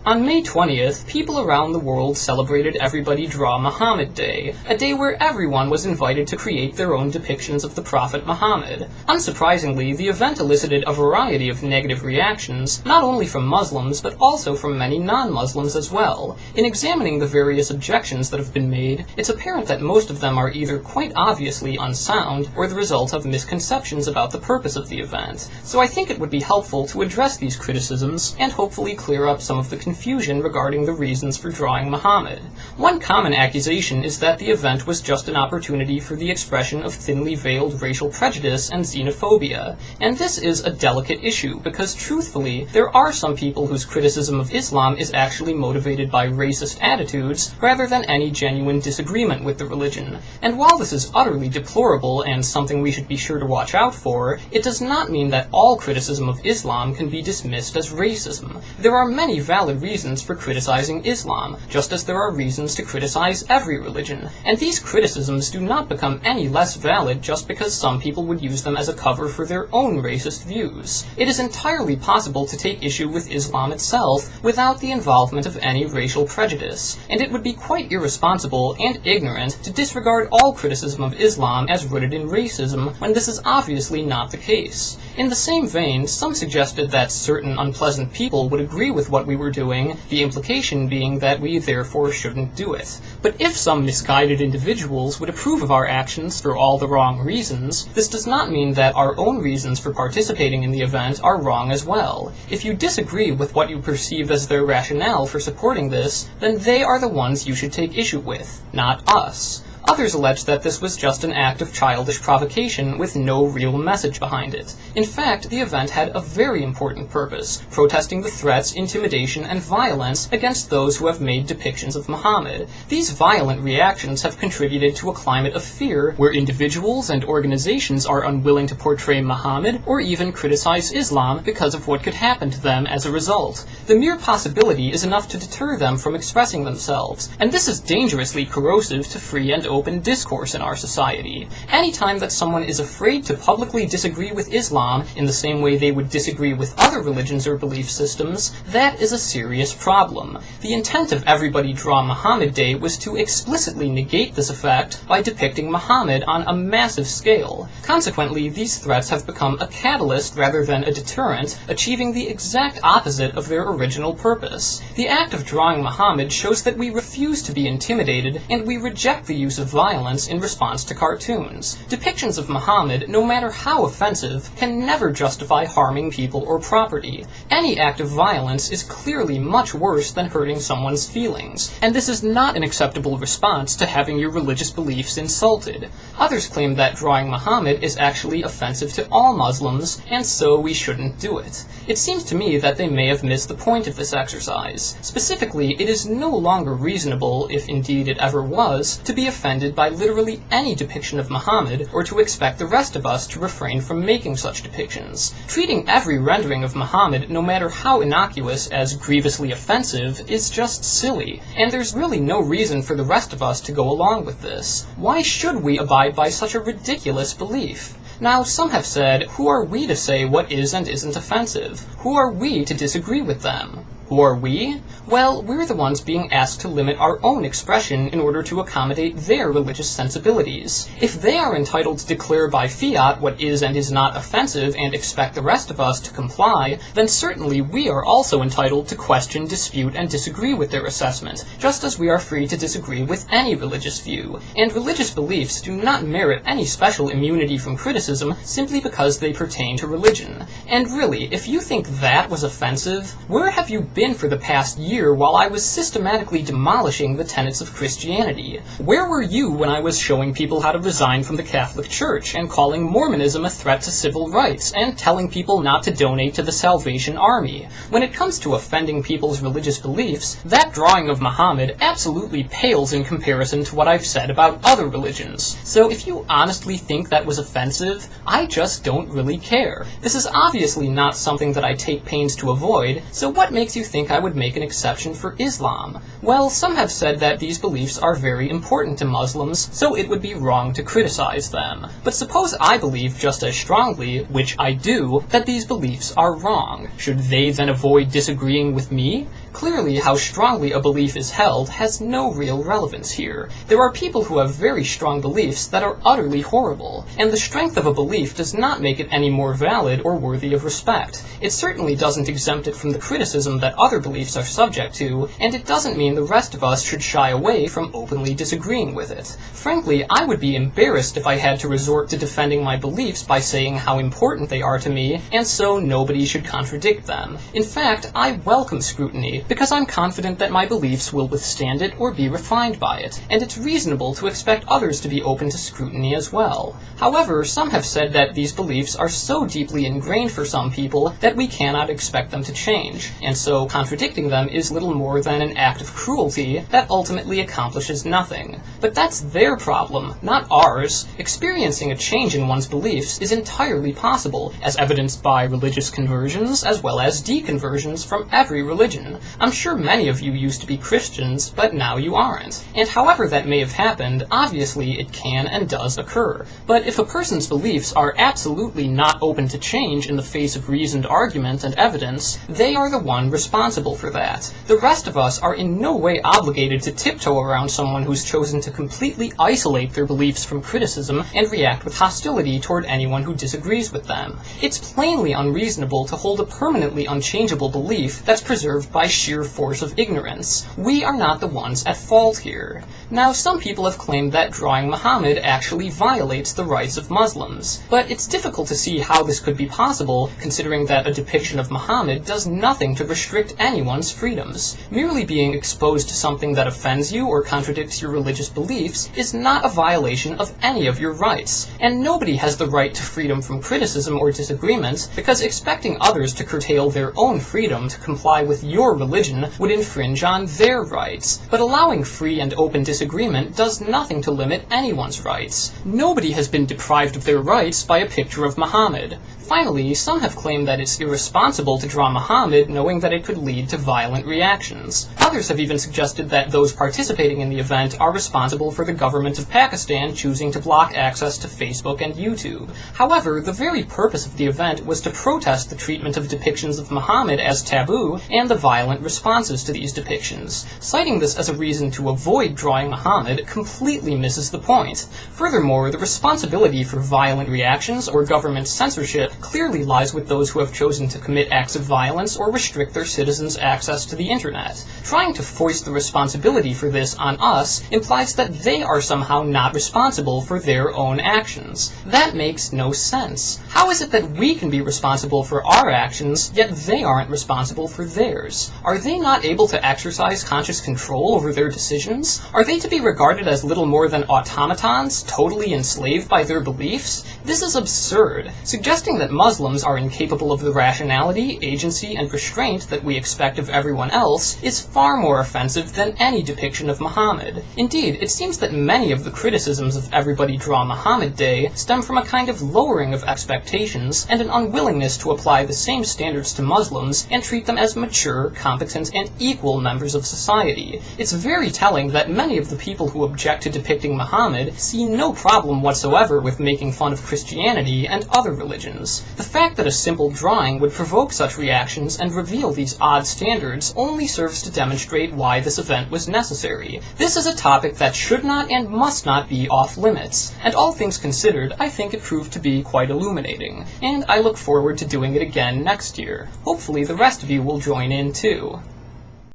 On May 20th, people around the world celebrated Everybody Draw Muhammad Day, a day where everyone was invited to create their own depictions of the Prophet Muhammad. Unsurprisingly, the event elicited a variety of negative reactions, not only from Muslims, but also from many non-Muslims as well. In examining the various objections that have been made, it's apparent that most of them are either quite obviously unsound, or the result of misconceptions about the purpose of the event. So I think it would be helpful to address these criticisms, and hopefully clear up some of the confusion regarding the reasons for drawing Muhammad. One common accusation is that the event was just an opportunity for the expression of thinly veiled racial prejudice and xenophobia. And this is a delicate issue, because truthfully, there are some people whose criticism of Islam is actually motivated by racist attitudes, rather than any genuine disagreement with the religion. And while this is utterly deplorable and something we should be sure to watch out for, it does not mean that all criticism of Islam can be dismissed as racism. There are many valid reasons for criticizing Islam, just as there are reasons to criticize every religion, and these criticisms do not become any less valid just because some people would use them as a cover for their own racist views. It is entirely possible to take issue with Islam itself without the involvement of any racial prejudice, and it would be quite irresponsible and ignorant to disregard all criticism of Islam as rooted in racism when this is obviously not the case. In the same vein, some suggested that certain unpleasant people would agree with what we were doing, the implication being that we therefore shouldn't do it. But if some misguided individuals would approve of our actions for all the wrong reasons, this does not mean that our own reasons for participating in the event are wrong as well. If you disagree with what you perceive as their rationale for supporting this, then they are the ones you should take issue with, not us. Others allege that this was just an act of childish provocation with no real message behind it. In fact, the event had a very important purpose, protesting the threats, intimidation, and violence against those who have made depictions of Muhammad. These violent reactions have contributed to a climate of fear where individuals and organizations are unwilling to portray Muhammad or even criticize Islam because of what could happen to them as a result. The mere possibility is enough to deter them from expressing themselves, and this is dangerously corrosive to free and open discourse in our society. Anytime that someone is afraid to publicly disagree with Islam in the same way they would disagree with other religions or belief systems, that is a serious problem. The intent of Everybody Draw Muhammad Day was to explicitly negate this effect by depicting Muhammad on a massive scale. Consequently, these threats have become a catalyst rather than a deterrent, achieving the exact opposite of their original purpose. The act of drawing Muhammad shows that we refuse to be intimidated, and we reject the use of violence in response to cartoons. Depictions of Muhammad, no matter how offensive, can never justify harming people or property. Any act of violence is clearly much worse than hurting someone's feelings, and this is not an acceptable response to having your religious beliefs insulted. Others claim that drawing Muhammad is actually offensive to all Muslims, and so we shouldn't do it. It seems to me that they may have missed the point of this exercise. Specifically, it is no longer reasonable, if indeed it ever was, to be offended by literally any depiction of Muhammad, or to expect the rest of us to refrain from making such depictions. Treating every rendering of Muhammad, no matter how innocuous, as grievously offensive is just silly, and there's really no reason for the rest of us to go along with this. Why should we abide by such a ridiculous belief? Now, some have said, who are we to say what is and isn't offensive? Who are we to disagree with them? Who are we? Well, we're the ones being asked to limit our own expression in order to accommodate their religious sensibilities. If they are entitled to declare by fiat what is and is not offensive and expect the rest of us to comply, then certainly we are also entitled to question, dispute, and disagree with their assessment, just as we are free to disagree with any religious view. And religious beliefs do not merit any special immunity from criticism simply because they pertain to religion. And really, if you think that was offensive, where have you been for the past year while I was systematically demolishing the tenets of Christianity? Where were you when I was showing people how to resign from the Catholic Church and calling Mormonism a threat to civil rights and telling people not to donate to the Salvation Army? When it comes to offending people's religious beliefs, that drawing of Muhammad absolutely pales in comparison to what I've said about other religions. So if you honestly think that was offensive, I just don't really care. This is obviously not something that I take pains to avoid, so what makes you think I would make an exception for Islam? Well, some have said that these beliefs are very important to Muslims, so it would be wrong to criticize them. But suppose I believe just as strongly, which I do, that these beliefs are wrong. Should they then avoid disagreeing with me? Clearly, how strongly a belief is held has no real relevance here. There are people who have very strong beliefs that are utterly horrible, and the strength of a belief does not make it any more valid or worthy of respect. It certainly doesn't exempt it from the criticism that other beliefs are subject to, and it doesn't mean the rest of us should shy away from openly disagreeing with it. Frankly, I would be embarrassed if I had to resort to defending my beliefs by saying how important they are to me, and so nobody should contradict them. In fact, I welcome scrutiny, because I'm confident that my beliefs will withstand it or be refined by it, and it's reasonable to expect others to be open to scrutiny as well. However, some have said that these beliefs are so deeply ingrained for some people that we cannot expect them to change, and so contradicting them is little more than an act of cruelty that ultimately accomplishes nothing. But that's their problem, not ours. Experiencing a change in one's beliefs is entirely possible, as evidenced by religious conversions as well as deconversions from every religion. I'm sure many of you used to be Christians, but now you aren't. And however that may have happened, obviously it can and does occur. But if a person's beliefs are absolutely not open to change in the face of reasoned argument and evidence, they are the one responsible for that. The rest of us are in no way obligated to tiptoe around someone who's chosen to completely isolate their beliefs from criticism and react with hostility toward anyone who disagrees with them. It's plainly unreasonable to hold a permanently unchangeable belief that's preserved by sheer force of ignorance. We are not the ones at fault here. Now, some people have claimed that drawing Muhammad actually violates the rights of Muslims, but it's difficult to see how this could be possible, considering that a depiction of Muhammad does nothing to restrict anyone's freedoms. Merely being exposed to something that offends you or contradicts your religious beliefs is not a violation of any of your rights, and nobody has the right to freedom from criticism or disagreement, because expecting others to curtail their own freedom to comply with your religion would infringe on their rights. But allowing free and open disagreement does nothing to limit anyone's rights. Nobody has been deprived of their rights by a picture of Muhammad. Finally, some have claimed that it's irresponsible to draw Muhammad knowing that it could lead to violent reactions. Others have even suggested that those participating in the event are responsible for the government of Pakistan choosing to block access to Facebook and YouTube. However, the very purpose of the event was to protest the treatment of depictions of Muhammad as taboo and the violent responses to these depictions. Citing this as a reason to avoid drawing Muhammad completely misses the point. Furthermore, the responsibility for violent reactions or government censorship clearly lies with those who have chosen to commit acts of violence or restrict their citizens' access to the internet. Trying to foist the responsibility for this on us implies that they are somehow not responsible for their own actions. That makes no sense. How is it that we can be responsible for our actions, yet they aren't responsible for theirs? Are they not able to exercise conscious control over their decisions? Are they to be regarded as little more than automatons, totally enslaved by their beliefs? This is absurd. Suggesting that Muslims are incapable of the rationality, agency, and restraint that we expect of everyone else is far more offensive than any depiction of Muhammad. Indeed, it seems that many of the criticisms of Everybody Draw Muhammad Day stem from a kind of lowering of expectations and an unwillingness to apply the same standards to Muslims and treat them as mature, competent, and equal members of society. It's very telling that many of the people who object to depicting Muhammad see no problem whatsoever with making fun of Christianity and other religions. The fact that a simple drawing would provoke such reactions and reveal these odd standards only serves to demonstrate why this event was necessary. This is a topic that should not and must not be off limits, and all things considered, I think it proved to be quite illuminating, and I look forward to doing it again next year. Hopefully the rest of you will join in too.